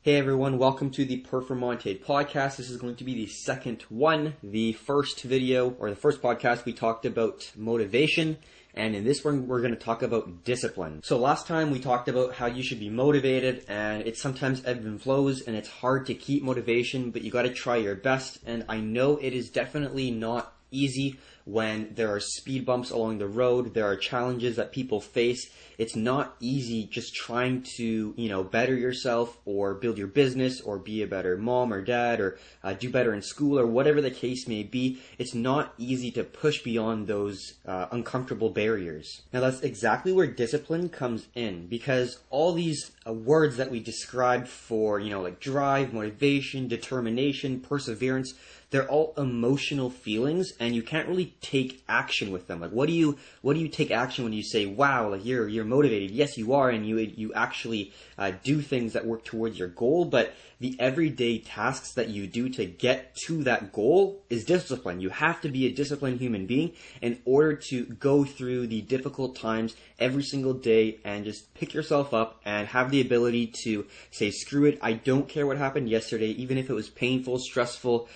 Hey everyone, welcome to the Performante Podcast. This is going to be the second one. The first video, or the first podcast, we talked about motivation, and in this one we're going to talk about discipline. So last time we talked about how you should be motivated, and it sometimes ebbs and flows, and it's hard to keep motivation, but you got to try your best, and I know it is definitely not easy when there are speed bumps along the road, there are challenges that people face. It's not easy just trying to, better yourself or build your business or be a better mom or dad or do better in school or whatever the case may be. It's not easy to push beyond those uncomfortable barriers. Now that's exactly where discipline comes in, because all these words that we described for, like drive, motivation, determination, perseverance, they're all emotional feelings, and you can't really take action with them. Like, what do you take action when you say, wow, like you're motivated? Yes, you are, and you actually do things that work towards your goal, but the everyday tasks that you do to get to that goal is discipline. You have to be a disciplined human being in order to go through the difficult times every single day and just pick yourself up and have the ability to say, screw it, I don't care what happened yesterday, even if it was painful, stressful,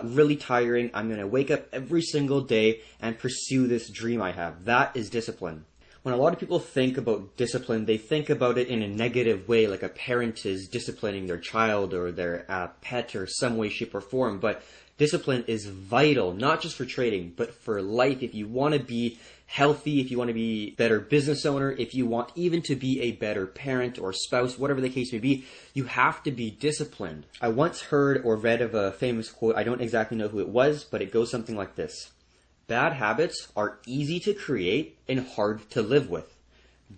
really tiring. I'm going to wake up every single day and pursue this dream I have. That is discipline. When a lot of people think about discipline, they think about it in a negative way, like a parent is disciplining their child or their pet or some way, shape, or form. But discipline is vital, not just for trading, but for life. If you want to be healthy, if you want to be a better business owner, if you want even to be a better parent or spouse, whatever the case may be, you have to be disciplined. I once heard or read of a famous quote. I don't exactly know who it was, but it goes something like this. Bad habits are easy to create and hard to live with.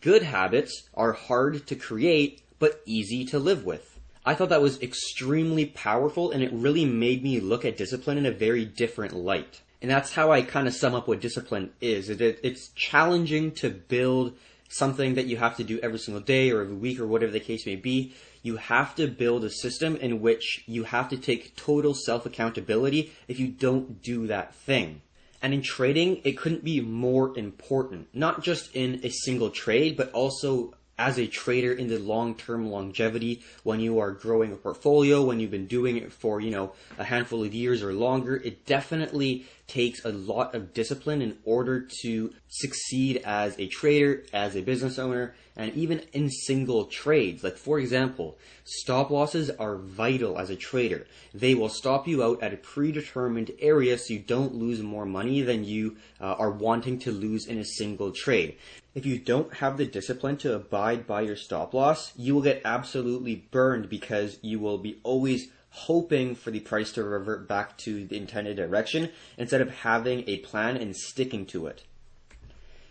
Good habits are hard to create but easy to live with. I thought that was extremely powerful, and it really made me look at discipline in a very different light. And that's how I kind of sum up what discipline is. It's challenging to build something that you have to do every single day or every week or whatever the case may be. You have to build a system in which you have to take total self-accountability if you don't do that thing. And in trading, it couldn't be more important, not just in a single trade, but also as a trader in the long-term longevity, when you are growing a portfolio, when you've been doing it for, a handful of years or longer. It definitely takes a lot of discipline in order to succeed as a trader, as a business owner, and even in single trades. Like, for example, stop losses are vital as a trader. They will stop you out at a predetermined area so you don't lose more money than you are wanting to lose in a single trade. If you don't have the discipline to abide by your stop loss, you will get absolutely burned, because you will be always hoping for the price to revert back to the intended direction instead of having a plan and sticking to it.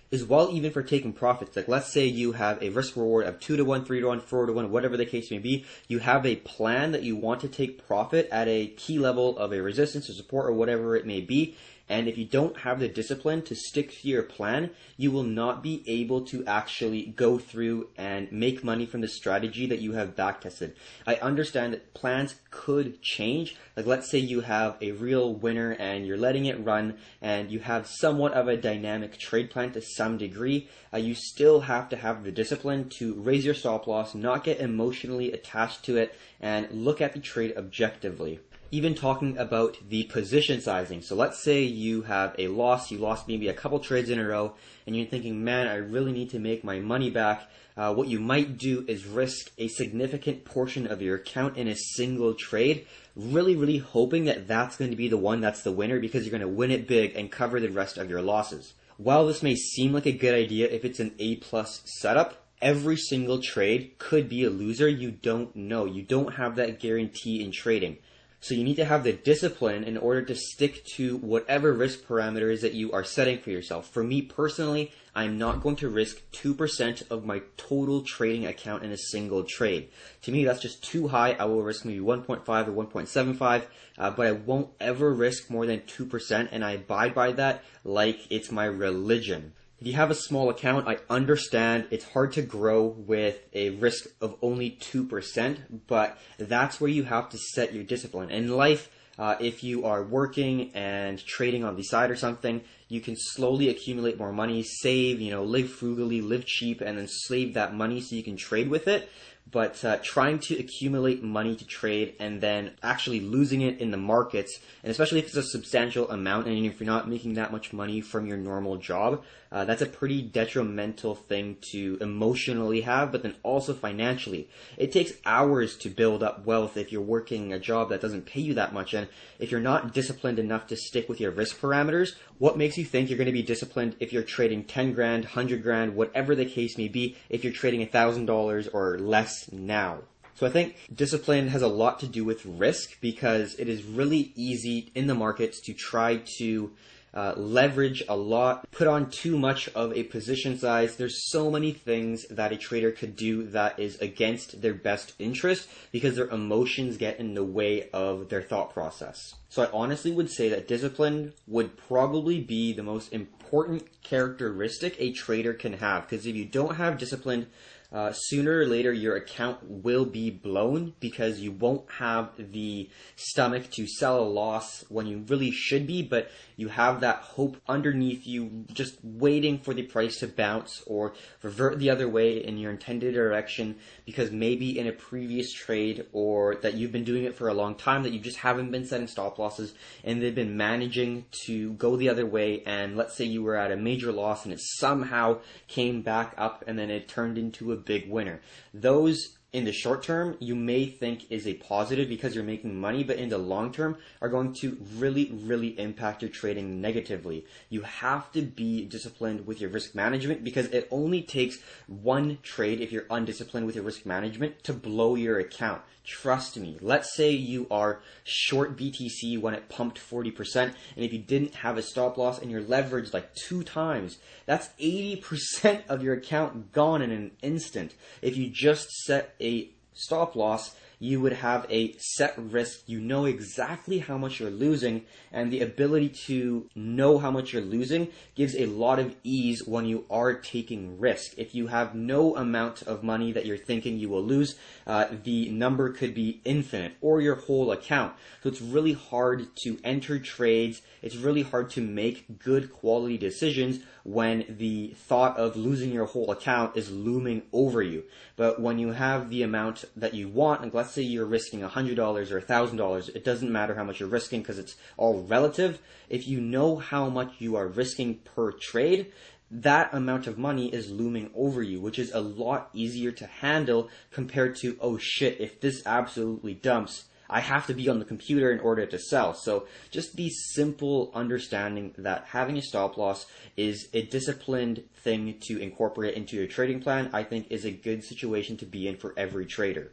As well, even for taking profits, like let's say you have a risk reward of 2 to 1, 3 to 1, 4 to 1, whatever the case may be. You have a plan that you want to take profit at a key level of a resistance or support or whatever it may be. And if you don't have the discipline to stick to your plan, you will not be able to actually go through and make money from the strategy that you have backtested. I understand that plans could change. Like, let's say you have a real winner and you're letting it run and you have somewhat of a dynamic trade plan to some degree. You still have to have the discipline to raise your stop loss, not get emotionally attached to it, and look at the trade objectively. Even talking about the position sizing. So let's say you have a loss, you lost maybe a couple trades in a row, and you're thinking, man, I really need to make my money back. What you might do is risk a significant portion of your account in a single trade, really hoping that that's going to be the one that's the winner, because you're going to win it big and cover the rest of your losses. While this may seem like a good idea if it's an A+ setup, every single trade could be a loser. You don't know. You don't have that guarantee in trading. So you need to have the discipline in order to stick to whatever risk parameters that you are setting for yourself. For me personally, I'm not going to risk 2% of my total trading account in a single trade. To me, that's just too high. I will risk maybe 1.5 or 1.75, but I won't ever risk more than 2%, and I abide by that like it's my religion. If you have a small account, I understand it's hard to grow with a risk of only 2%, but that's where you have to set your discipline. In life, if you are working and trading on the side or something, you can slowly accumulate more money, save, live frugally, live cheap, and then save that money so you can trade with it. But trying to accumulate money to trade and then actually losing it in the markets, and especially if it's a substantial amount and if you're not making that much money from your normal job, that's a pretty detrimental thing to emotionally have, but then also financially. It takes hours to build up wealth if you're working a job that doesn't pay you that much, and if you're not disciplined enough to stick with your risk parameters, what makes you think you're going to be disciplined if you're trading 10 grand, 100 grand, whatever the case may be, if you're trading $1,000 or less now? So I think discipline has a lot to do with risk, because it is really easy in the markets to try to leverage a lot, put on too much of a position size. There's so many things that a trader could do that is against their best interest because their emotions get in the way of their thought process. So I honestly would say that discipline would probably be the most important characteristic a trader can have, because if you don't have discipline, sooner or later your account will be blown because you won't have the stomach to sell a loss when you really should be, but you have that hope underneath you just waiting for the price to bounce or revert the other way in your intended direction, because maybe in a previous trade or that you've been doing it for a long time that you just haven't been setting stop losses and they've been managing to go the other way, and let's say you were at a major loss and it somehow came back up and then it turned into a big winner. Those in the short term you may think is a positive because you're making money, but in the long term are going to really impact your trading negatively. You have to be disciplined with your risk management, because it only takes one trade, if you're undisciplined with your risk management, to blow your account. Trust me. Let's say you are short BTC when it pumped 40%, and if you didn't have a stop loss and you're leveraged like 2 times, that's 80% of your account gone in an instant. If you just set a stop loss, you would have a set risk. You know exactly how much you're losing, and the ability to know how much you're losing gives a lot of ease when you are taking risk. If you have no amount of money that you're thinking you will lose, the number could be infinite, or your whole account. So it's really hard to enter trades. It's really hard to make good quality decisions when the thought of losing your whole account is looming over you. But when you have the amount that you want, like let's say you're risking $100 or $1,000, it doesn't matter how much you're risking because it's all relative. If you know how much you are risking per trade, that amount of money is looming over you, which is a lot easier to handle compared to, oh shit, if this absolutely dumps, I have to be on the computer in order to sell. So just the simple understanding that having a stop loss is a disciplined thing to incorporate into your trading plan, I think is a good situation to be in for every trader.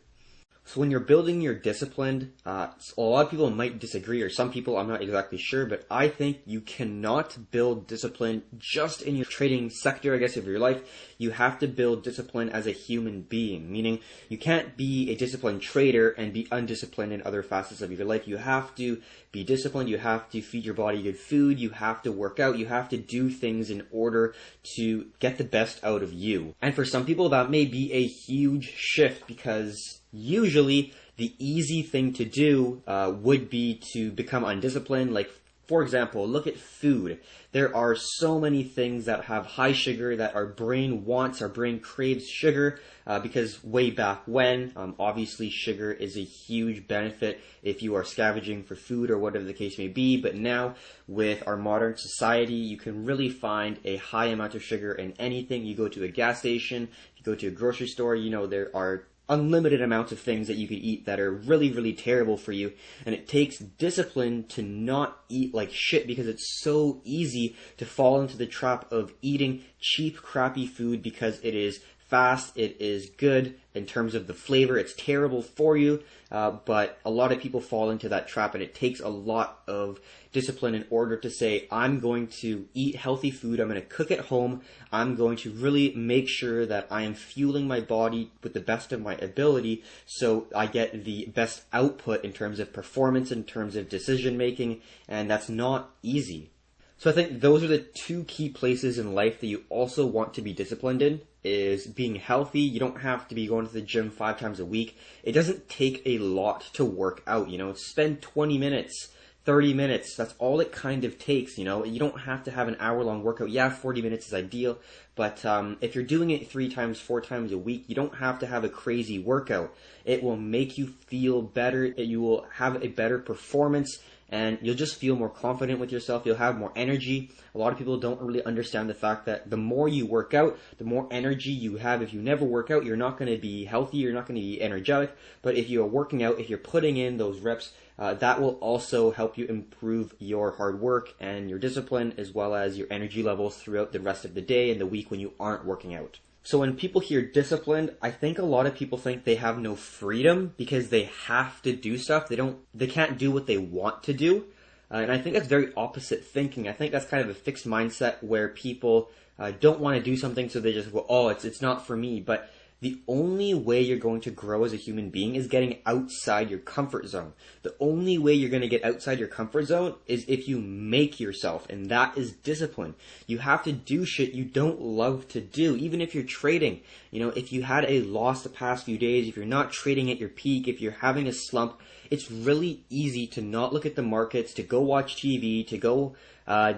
So when you're building your discipline, a lot of people might disagree, or some people, I'm not exactly sure, but I think you cannot build discipline just in your trading sector, I guess, of your life. You have to build discipline as a human being, meaning you can't be a disciplined trader and be undisciplined in other facets of your life. You have to be disciplined. You have to feed your body good food. You have to work out. You have to do things in order to get the best out of you. And for some people, that may be a huge shift, because usually the easy thing to do would be to become undisciplined. Like, for example, look at food. There are so many things that have high sugar that our brain wants, our brain craves sugar, because way back when, obviously sugar is a huge benefit if you are scavenging for food or whatever the case may be. But now with our modern society, you can really find a high amount of sugar in anything. You go to a gas station, you go to a grocery store, there are unlimited amounts of things that you could eat that are really terrible for you, and it takes discipline to not eat like shit, because it's so easy to fall into the trap of eating cheap, crappy food because it is fast, it is good in terms of the flavor, it's terrible for you, but a lot of people fall into that trap, and it takes a lot of discipline in order to say, I'm going to eat healthy food, I'm going to cook at home, I'm going to really make sure that I am fueling my body with the best of my ability so I get the best output in terms of performance, in terms of decision making, and that's not easy. So I think those are the 2 key places in life that you also want to be disciplined in, is being healthy. You don't have to be going to the gym 5 times a week. It doesn't take a lot to work out, spend 20 minutes, 30 minutes, that's all it kind of takes, you know. You don't have to have an hour-long workout. Yeah, 40 minutes is ideal, but if you're doing it 3 times, 4 times a week, you don't have to have a crazy workout. It will make you feel better. You will have a better performance, and you'll just feel more confident with yourself. You'll have more energy. A lot of people don't really understand the fact that the more you work out, the more energy you have. If you never work out, you're not going to be healthy, you're not going to be energetic. But if you're working out, if you're putting in those reps, that will also help you improve your hard work and your discipline, as well as your energy levels throughout the rest of the day and the week when you aren't working out. So when people hear disciplined, I think a lot of people think they have no freedom because they have to do stuff. They can't do what they want to do. And I think that's very opposite thinking. I think that's kind of a fixed mindset where people don't want to do something, so they just go, oh, it's not for me. But the only way you're going to grow as a human being is getting outside your comfort zone. The only way you're going to get outside your comfort zone is if you make yourself, and that is discipline. You have to do shit you don't love to do, even if you're trading. You know, if you had a loss the past few days, if you're not trading at your peak, if you're having a slump, it's really easy to not look at the markets, to go watch TV, to go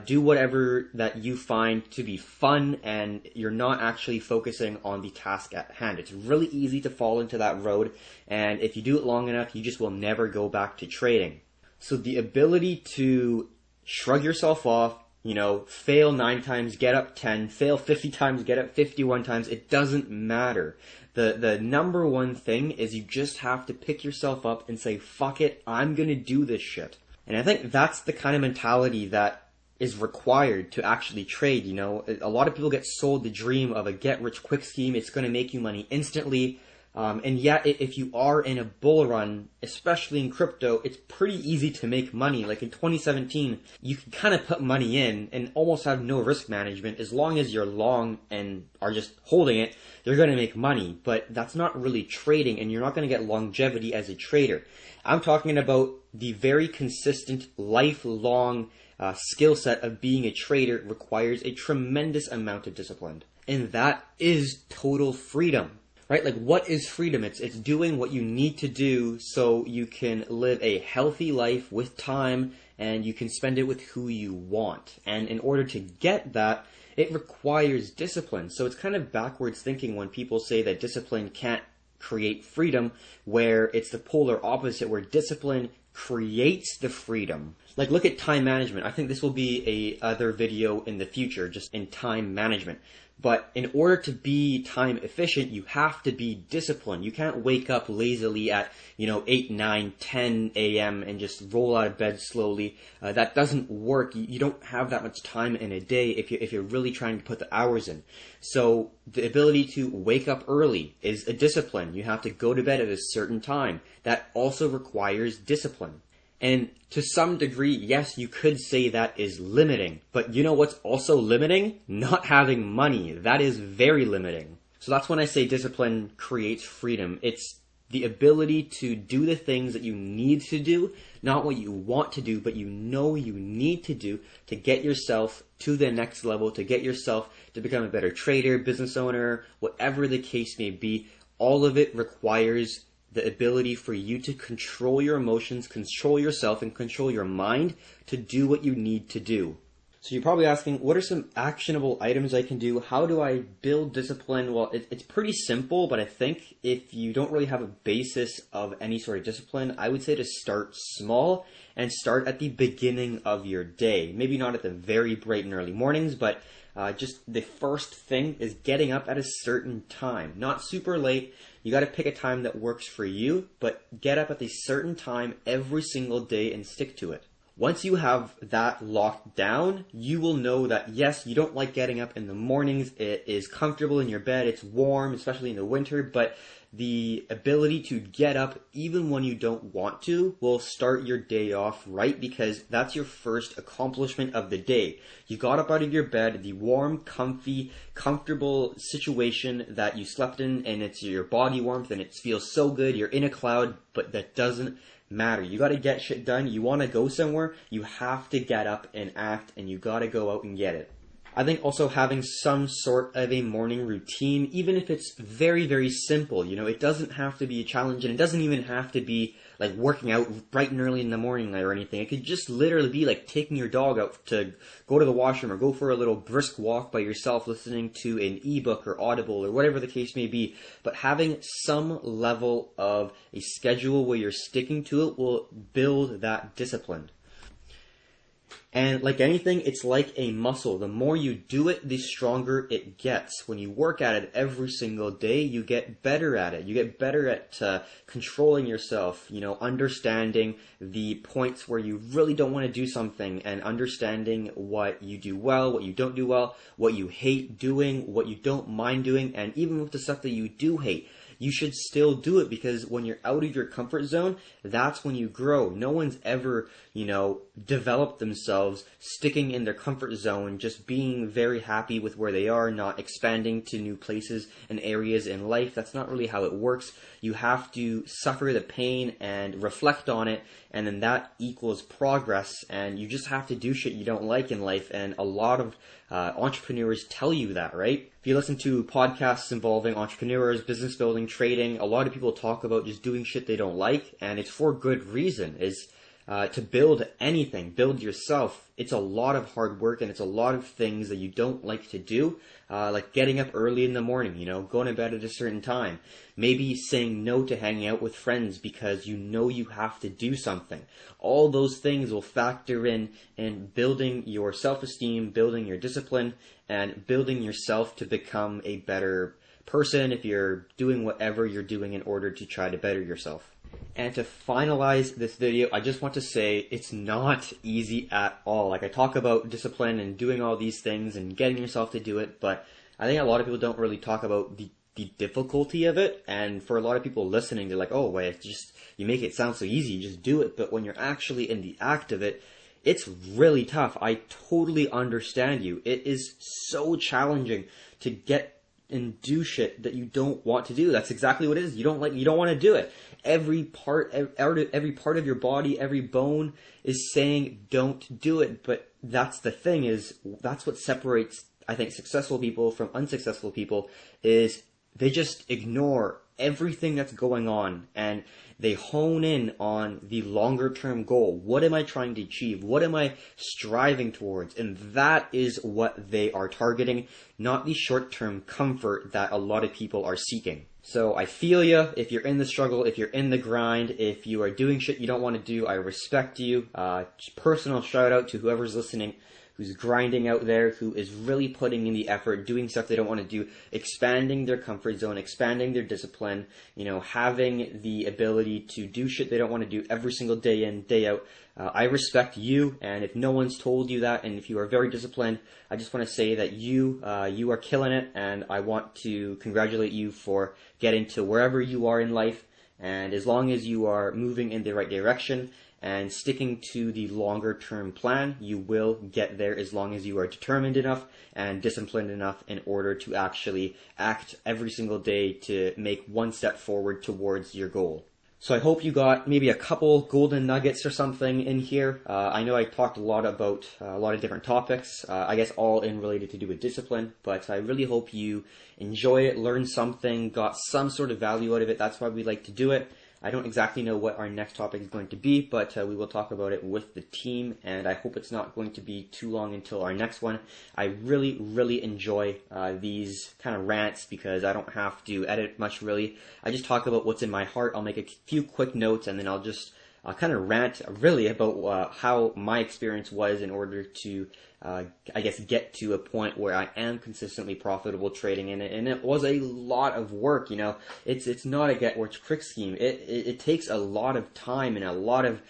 do whatever that you find to be fun, and you're not actually focusing on the task at hand. It's really easy to fall into that road, and if you do it long enough, you just will never go back to trading. So the ability to shrug yourself off, you know, fail 9 times, get up 10, fail 50 times, get up 51 times, it doesn't matter. The number one thing is you just have to pick yourself up and say, fuck it, I'm gonna do this shit. And I think that's the kind of mentality that is required to actually trade. You know, a lot of people get sold the dream of a get-rich-quick scheme. It's going to make you money instantly. And yet, if you are in a bull run, especially in crypto, it's pretty easy to make money. Like in 2017, you can kind of put money in and almost have no risk management. As long as you're long and are just holding it, you're going to make money. But that's not really trading, and you're not going to get longevity as a trader. I'm talking about the very consistent, lifelong skill set of being a trader requires a tremendous amount of discipline. And that is total freedom, right? Like, what is freedom? It's doing what you need to do so you can live a healthy life with time, and you can spend it with who you want. And in order to get that, it requires discipline. So it's kind of backwards thinking when people say that discipline can't create freedom, where it's the polar opposite, where discipline creates the freedom. Like, look at time management. I think this will be a other video in the future, just in time management. But in order to be time efficient, you have to be disciplined. You can't wake up lazily at, 8, 9, 10 a.m. and just roll out of bed slowly. That doesn't work. You don't have that much time in a day if you're really trying to put the hours in. So the ability to wake up early is a discipline. You have to go to bed at a certain time. That also requires discipline. And to some degree, yes, you could say that is limiting. But you know what's also limiting? Not having money. That is very limiting. So that's when I say discipline creates freedom. It's the ability to do the things that you need to do, not what you want to do, but you know you need to do to get yourself to the next level, to get yourself to become a better trader, business owner, whatever the case may be. All of it requires the ability for you to control your emotions, control yourself, and control your mind to do what you need to do. So you're probably asking, what are some actionable items I can do? How do I build discipline? Well, it's pretty simple, but I think if you don't really have a basis of any sort of discipline, I would say to start small and start at the beginning of your day. Maybe not at the very bright and early mornings, but just the first thing is getting up at a certain time. Not super late. You got to pick a time that works for you, but get up at a certain time every single day and stick to it. Once you have that locked down, you will know that, yes, you don't like getting up in the mornings. It is comfortable in your bed. It's warm, especially in the winter, but the ability to get up even when you don't want to will start your day off right, because that's your first accomplishment of the day. You got up out of your bed, the warm, comfy, comfortable situation that you slept in, and it's your body warmth and it feels so good. You're in a cloud, but that doesn't matter. You got to get shit done. You want to go somewhere, you have to get up and act, and you got to go out and get it. I think also having some sort of a morning routine, even if it's very, very simple, it doesn't have to be a challenge, and it doesn't even have to be like working out bright and early in the morning or anything. It could just literally be like taking your dog out to go to the washroom or go for a little brisk walk by yourself, listening to an ebook or Audible or whatever the case may be. But having some level of a schedule where you're sticking to it will build that discipline. And like anything, it's like a muscle. The more you do it, the stronger it gets. When you work at it every single day, you get better at it. You get better at controlling yourself, understanding the points where you really don't want to do something, and understanding what you do well, what you don't do well, what you hate doing, what you don't mind doing, and even with the stuff that you do hate, you should still do it, because when you're out of your comfort zone, that's when you grow. No one's ever, developed themselves sticking in their comfort zone, just being very happy with where they are, not expanding to new places and areas in life. That's not really how it works. You have to suffer the pain and reflect on it, and then that equals progress, and you just have to do shit you don't like in life, and a lot of entrepreneurs tell you that, right? If you listen to podcasts involving entrepreneurs, business building, trading, a lot of people talk about just doing shit they don't like, and it's for good reason. To build anything, build yourself, it's a lot of hard work, and it's a lot of things that you don't like to do, like getting up early in the morning, going to bed at a certain time, maybe saying no to hanging out with friends because you have to do something. All those things will factor in building your self-esteem, building your discipline, and building yourself to become a better person if you're doing whatever you're doing in order to try to better yourself. And to finalize this video, I just want to say it's not easy at all. Like, I talk about discipline and doing all these things and getting yourself to do it, but I think a lot of people don't really talk about the difficulty of it. And for a lot of people listening, they're like, oh, wait, you make it sound so easy, you just do it. But when you're actually in the act of it, it's really tough. I totally understand you. It is so challenging to get and do shit that you don't want to do. That's exactly what it is. You don't want to do it. Every part of your body, every bone is saying don't do it. But that's the thing, is that's what separates, I think, successful people from unsuccessful people, is they just ignore everything that's going on, and they hone in on the longer term goal. What am I trying to achieve? What am I striving towards? And that is what they are targeting, not the short term comfort that a lot of people are seeking. So I feel you. If you're in the struggle, if you're in the grind, if you are doing shit you don't want to do, I respect you. Personal shout out to whoever's listening, who's grinding out there, who is really putting in the effort, doing stuff they don't want to do, expanding their comfort zone, expanding their discipline, having the ability to do shit they don't want to do every single day in, day out. I respect you, and if no one's told you that, and if you are very disciplined, I just want to say that you are killing it, and I want to congratulate you for getting to wherever you are in life. And as long as you are moving in the right direction and sticking to the longer term plan, you will get there, as long as you are determined enough and disciplined enough in order to actually act every single day to make one step forward towards your goal. So I hope you got maybe a couple golden nuggets or something in here. I know I talked a lot about a lot of different topics, I guess all related to do with discipline, but I really hope you enjoy it, learn something, got some sort of value out of it. That's why we like to do it. I don't exactly know what our next topic is going to be, but we will talk about it with the team, and I hope it's not going to be too long until our next one. I really, really enjoy these kind of rants because I don't have to edit much, really. I just talk about what's in my heart. I'll make a few quick notes, and then I'll just kind of rant really about how my experience was in order to get to a point where I am consistently profitable trading in it. And it was a lot of work, It's not a get-rich-quick scheme. It takes a lot of time and a lot of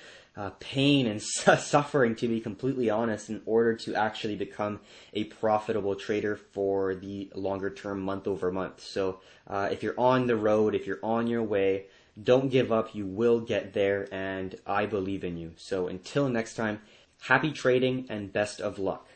pain and suffering, to be completely honest, in order to actually become a profitable trader for the longer term, month over month. So if you're on the road, if you're on your way, don't give up. You will get there, and I believe in you. So until next time, happy trading and best of luck.